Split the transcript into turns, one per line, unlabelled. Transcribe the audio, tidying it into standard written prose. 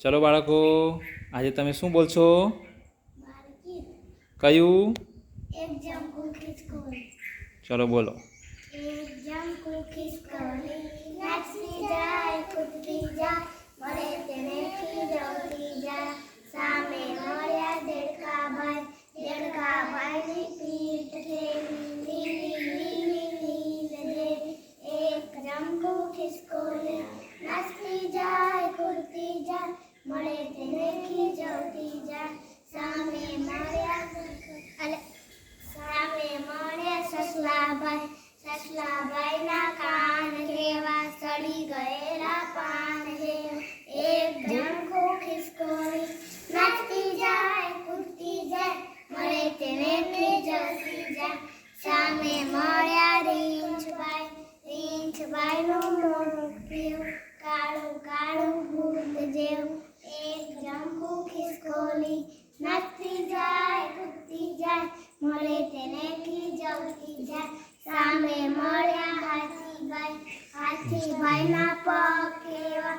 ચલો બાળકો, આજે તમે શું બોલશો? કયું? ચલો બોલો.
સામે મળ્યા દેડકાભાઈ, દેડકાભાઈની પીઠ ઠેલી લીલી જેવી. એક જમકું ખિસકોલી નાચતી જાય કૂદતી જાય, મળે તેને ખીજવતી જાય. સામે મળ્યા સસલાભાઈ, સસલાભાઈના કાન કેવા સડી ગયેલા પાન જેવા. એક જમકું ખિસકોલી નાચતી જાય કૂદતી જાય, મળે તેને ખીજવતી જાય. સામે મળ્યા રીંછભાઈ, રીંછભાઈનું મોઢું પીળું કાળું કાળું ભૂત જેવું. એક જમકું ખિસકોલી નાચતી જાય કૂદતી જાય, મળે તેને ખીજવતી જાય. સામે મળ્યા હાથીભાઈ, હાથીભાઈના પગ કેવા